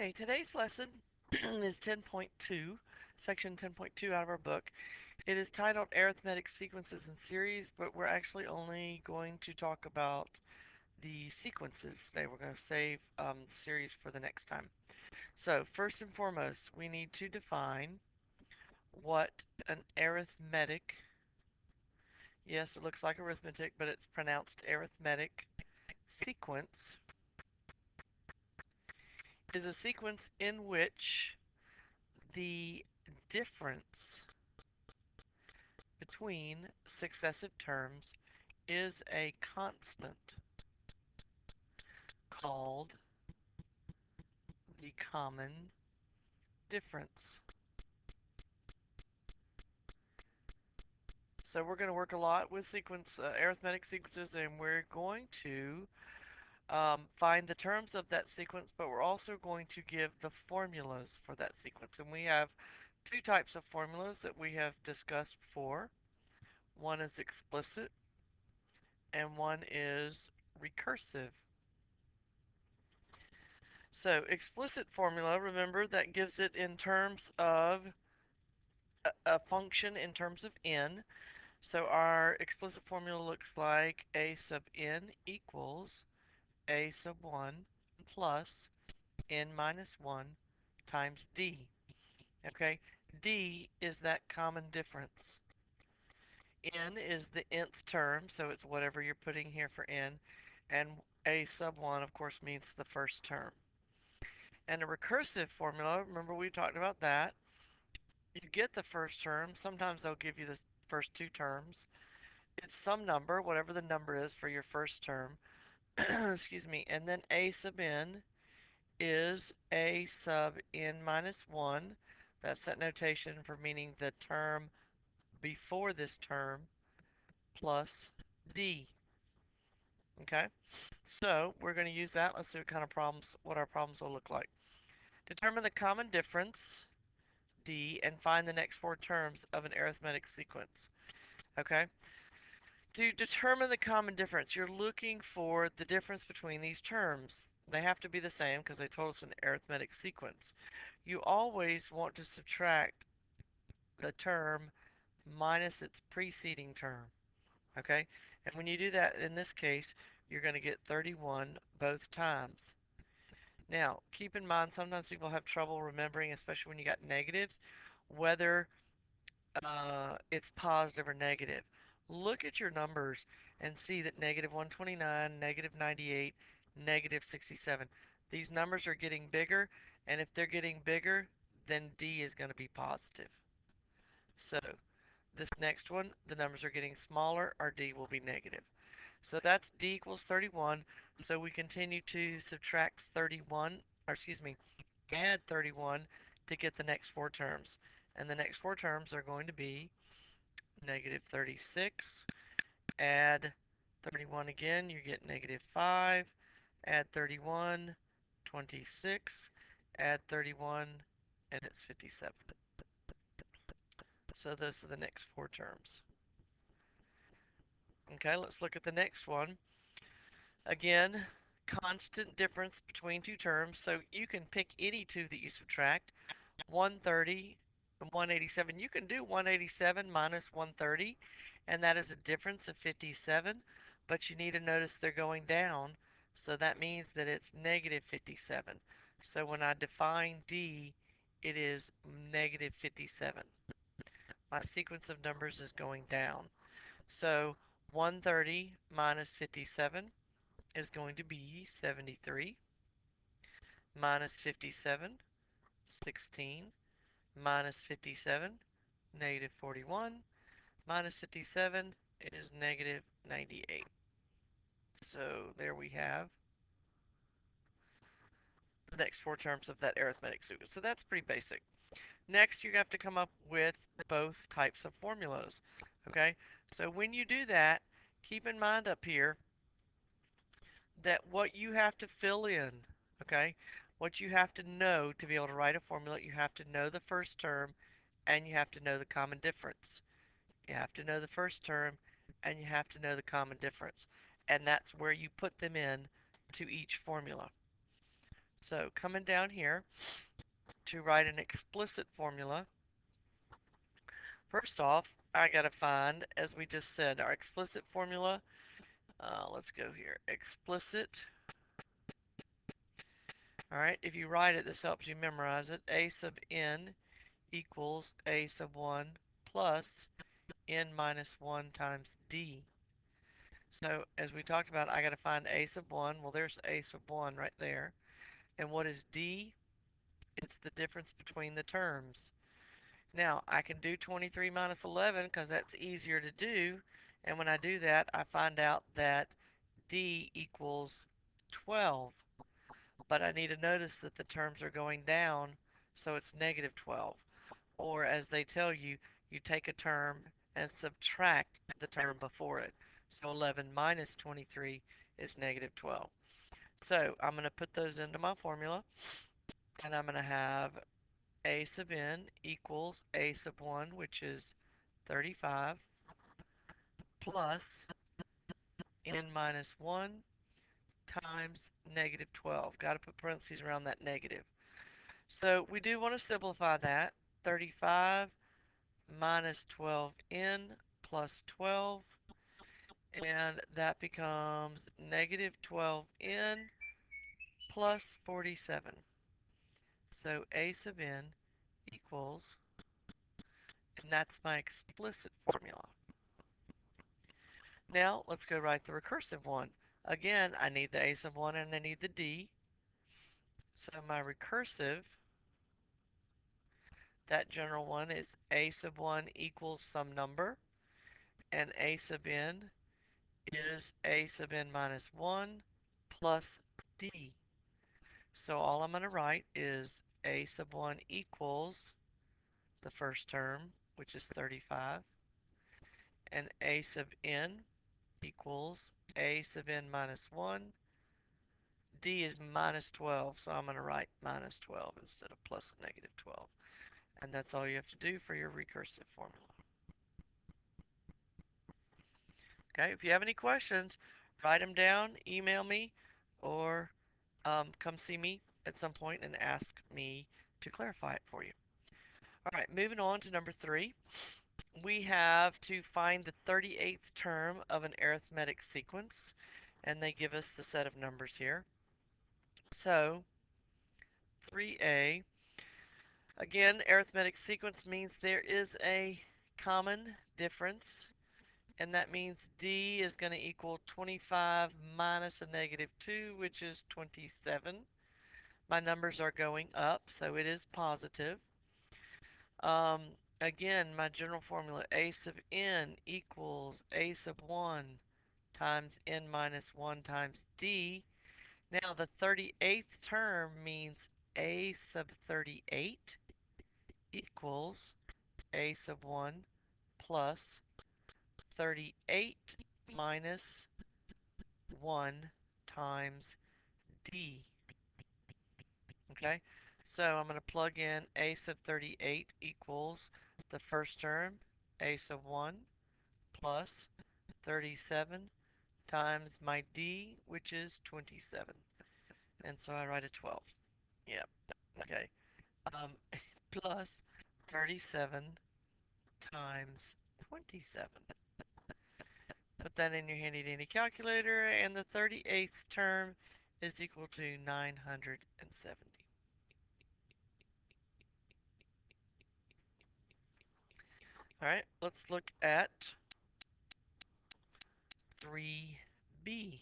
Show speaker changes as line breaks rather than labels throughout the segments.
Okay, today's lesson is 10.2, section 10.2 out of our book. It is titled Arithmetic Sequences and Series, but we're actually only going to talk about the sequences today. We're going to save the series for the next time. So, first and foremost, we need to define what an arithmetic, yes, it looks like arithmetic, but it's pronounced arithmetic sequence, is a sequence in which the difference between successive terms is a constant called the common difference. So we're going to work a lot with arithmetic sequences, and we're going to find the terms of that sequence, but we're also going to give the formulas for that sequence. And we have two types of formulas that we have discussed before. One is explicit and one is recursive. So explicit formula, remember, that gives it in terms of a function in terms of n. So our explicit formula looks like a sub n equals a sub 1 plus n minus 1 times d. Okay, d is that common difference. N is the nth term, so it's whatever you're putting here for n, and a sub 1, of course, means the first term. And a recursive formula, remember we talked about that. You get the first term. Sometimes they'll give you the first two terms. It's some number, whatever the number is for your first term. Excuse me. And then a sub n is a sub n minus 1. That's that notation for meaning the term before this term plus d. Okay? So we're going to use that. Let's see what our problems will look like. Determine the common difference, d, and find the next four terms of an arithmetic sequence. Okay? To determine the common difference, you're looking for the difference between these terms. They have to be the same because they told us an arithmetic sequence. You always want to subtract the term minus its preceding term. Okay? And when you do that, in this case, you're going to get 31 both times. Now, keep in mind, sometimes people have trouble remembering, especially when you got negatives, whether it's positive or negative. Look at your numbers and see that negative 129, negative 98, negative 67. These numbers are getting bigger, and if they're getting bigger, then D is going to be positive. So this next one, the numbers are getting smaller, our D will be negative. So that's D equals 31. So we continue to subtract 31, or excuse me, add 31 to get the next four terms. And the next four terms are going to be negative 36, add 31 again, you get negative 5, add 31, 26, add 31, and it's 57. So those are the next four terms. Okay, let's look at the next one. Again, constant difference between two terms, so you can pick any two that you subtract. 130 and 187. You can do 187 minus 130, and that is a difference of 57, but you need to notice they're going down, so that means that it's negative 57. So when I define D, it is negative 57. My sequence of numbers is going down. So 130 minus 57 is going to be 73, minus 57, 16, minus 57, negative 41, minus 57 is negative 98. So there we have the next four terms of that arithmetic sequence. So that's pretty basic. Next, you have to come up with both types of formulas. Okay, so when you do that, keep in mind up here that what you have to fill in, okay, what you have to know to be able to write a formula, you have to know the first term and you have to know the common difference. You have to know the first term and you have to know the common difference. And that's where you put them in to each formula. So coming down here to write an explicit formula, first off, I gotta find, as we just said, our explicit formula. Let's go here. Explicit. All right, if you write it, this helps you memorize it. A sub n equals a sub 1 plus n minus 1 times d. So as we talked about, I got to find a sub 1. Well, there's a sub 1 right there. And what is d? It's the difference between the terms. Now, I can do 23 minus 11 because that's easier to do. And when I do that, I find out that d equals 12. But I need to notice that the terms are going down, so it's negative 12. Or as they tell you, you take a term and subtract the term before it. So 11 minus 23 is negative 12. So I'm going to put those into my formula, and I'm going to have a sub n equals a sub 1, which is 35, plus n minus 1 times negative 12. Got to put parentheses around that negative. So we do want to simplify that. 35 minus 12n plus 12, and that becomes negative 12n plus 47. So a sub n equals, and that's my explicit formula. Now let's go write the recursive one. Again, I need the a sub 1 and I need the d. So my recursive, that general one, is a sub 1 equals some number, and a sub n is a sub n minus 1 plus d. So all I'm going to write is a sub 1 equals the first term, which is 35, and a sub n equals a sub n minus 1. D is minus 12, so I'm going to write minus 12 instead of plus and negative 12. And that's all you have to do for your recursive formula. Okay, if you have any questions, write them down, email me, or come see me at some point and ask me to clarify it for you. All right, moving on to number 3. We have to find the 38th term of an arithmetic sequence, and they give us the set of numbers here. So 3a, again, arithmetic sequence means there is a common difference, and that means d is going to equal 25 minus a negative 2, which is 27. My numbers are going up, so it is positive. Um, Again, my general formula, a sub n equals a sub 1 times n minus 1 times d. Now the 38th term means a sub 38 equals a sub 1 plus 38 minus 1 times d. Okay, so I'm going to plug in a sub 38 equals the first term, a sub 1 plus 37 times my d, which is 27. And so I write a 12. Yep. Okay. Um, plus 37 times 27. Put that in your handy dandy calculator, and the 38th term is equal to 970. All right, let's look at 3b.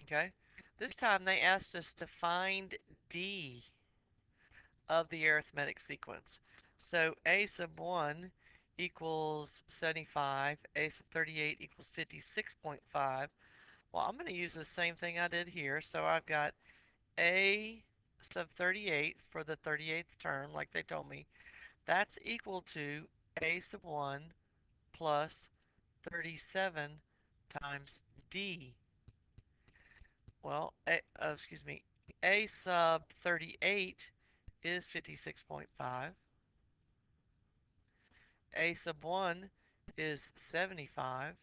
Okay, this time they asked us to find d of the arithmetic sequence. So a sub 1 equals 75, a sub 38 equals 56.5. Well, I'm going to use the same thing I did here. So I've got a sub 38 for the 38th term, like they told me. That's equal to a sub 1 plus 37 times d. Well, excuse me, a sub 38 is 56.5. A sub 1 is 75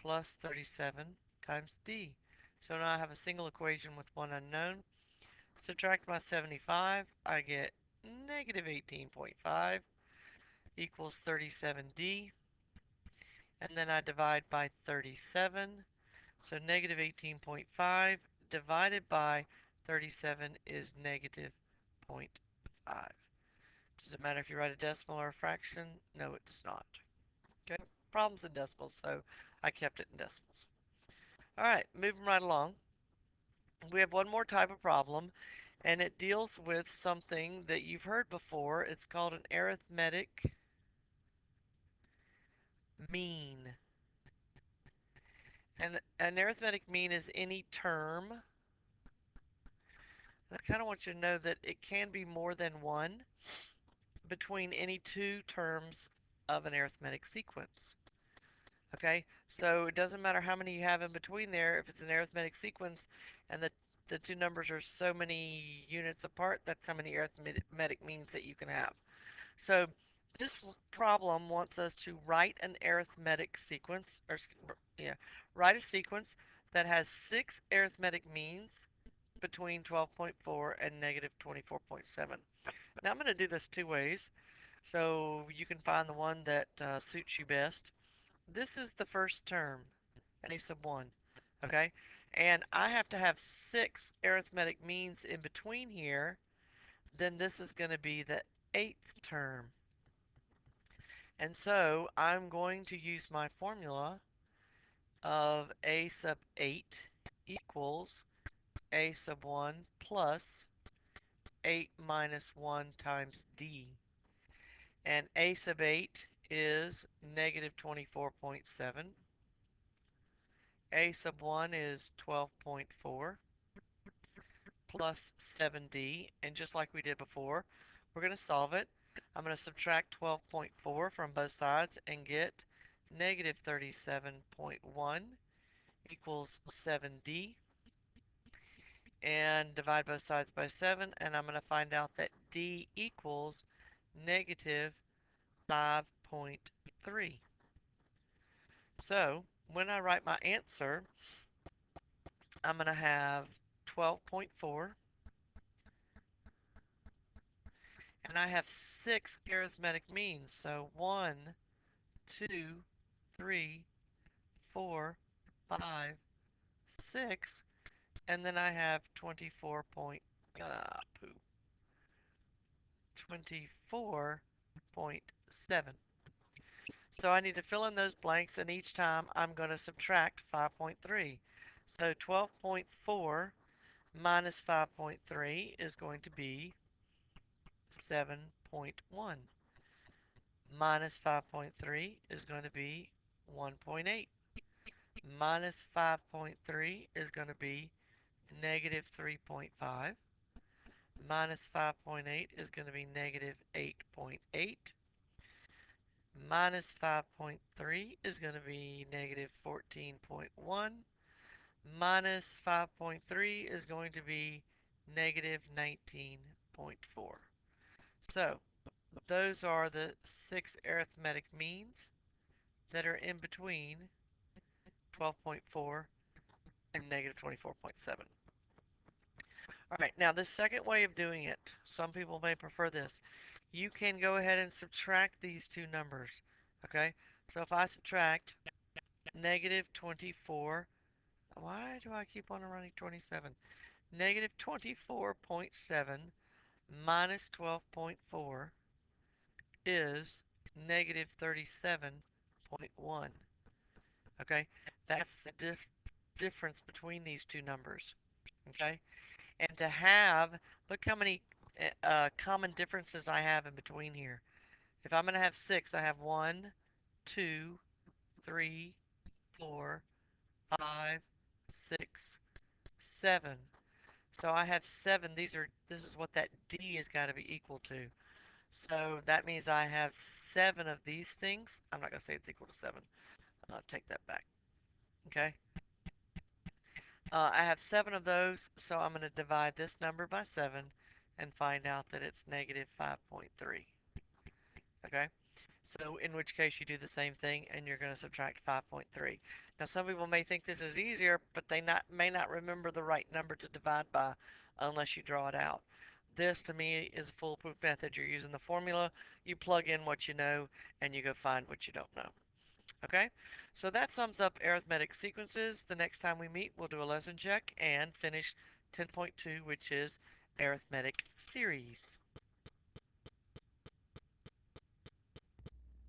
plus 37 times d. So now I have a single equation with one unknown. Subtract my 75, I get negative 18.5 equals 37D. And then I divide by 37. So negative 18.5 divided by 37 is negative 0.5. Does it matter if you write a decimal or a fraction? No, it does not. Okay, problems in decimals, so I kept it in decimals. All right, moving right along. We have one more type of problem, and it deals with something that you've heard before. It's called an arithmetic mean. And an arithmetic mean is any term. And I kind of want you to know that it can be more than one between any two terms of an arithmetic sequence. Okay, so it doesn't matter how many you have in between there. If it's an arithmetic sequence and the two numbers are so many units apart, that's how many arithmetic means that you can have. So this problem wants us to write an arithmetic sequence, or yeah, write a sequence that has 6 arithmetic means between 12.4 and negative 24.7. Now I'm going to do this two ways, so you can find the one that suits you best. This is the first term, a sub 1, okay? And I have to have 6 arithmetic means in between here. Then this is going to be the 8th term. And so I'm going to use my formula of a sub 8 equals a sub 1 plus 8 minus 1 times d. And a sub 8 is negative 24.7. A sub 1 is 12.4 plus 7d. And just like we did before, we're going to solve it. I'm going to subtract 12.4 from both sides and get negative 37.1 equals 7d. And divide both sides by 7, and I'm going to find out that d equals negative 5.3. So when I write my answer, I'm going to have 12.4, and I have 6 arithmetic means. So 1, 2, 3, 4, 5, 6, and then I have 24.7. So I need to fill in those blanks, and each time I'm going to subtract 5.3. So 12.4 minus 5.3 is going to be 7.1. Minus 5.3 is going to be 1.8. Minus 5.3 is going to be negative 3.5. Minus 5.8 is going to be negative 8.8. Minus 5.3 is going to be negative 14.1. Minus 5.3 is going to be negative 19.4. So those are the 6 arithmetic means that are in between 12.4 and negative 24.7. All right, now this second way of doing it, some people may prefer this. You can go ahead and subtract these two numbers, okay? So if I subtract negative 24, why do I keep on running 27? Negative 24.7 minus 12.4 is negative 37.1, okay? That's the difference between these two numbers, okay? And to have, look how many common differences I have in between here. If I'm going to have 6, I have 1, 2, 3, 4, 5, 6, 7. So I have 7. This is what that D has got to be equal to. So that means I have 7 of these things. I'm not going to say it's equal to 7. I'll take that back. Okay? I have 7 of those, so I'm going to divide this number by 7 and find out that it's negative 5.3. Okay? So in which case you do the same thing and you're going to subtract 5.3. Now some people may think this is easier, but they may not remember the right number to divide by unless you draw it out. This to me is a foolproof method. You're using the formula, you plug in what you know, and you go find what you don't know. Okay, so that sums up arithmetic sequences. The next time we meet, we'll do a lesson check and finish 10.2, which is arithmetic series.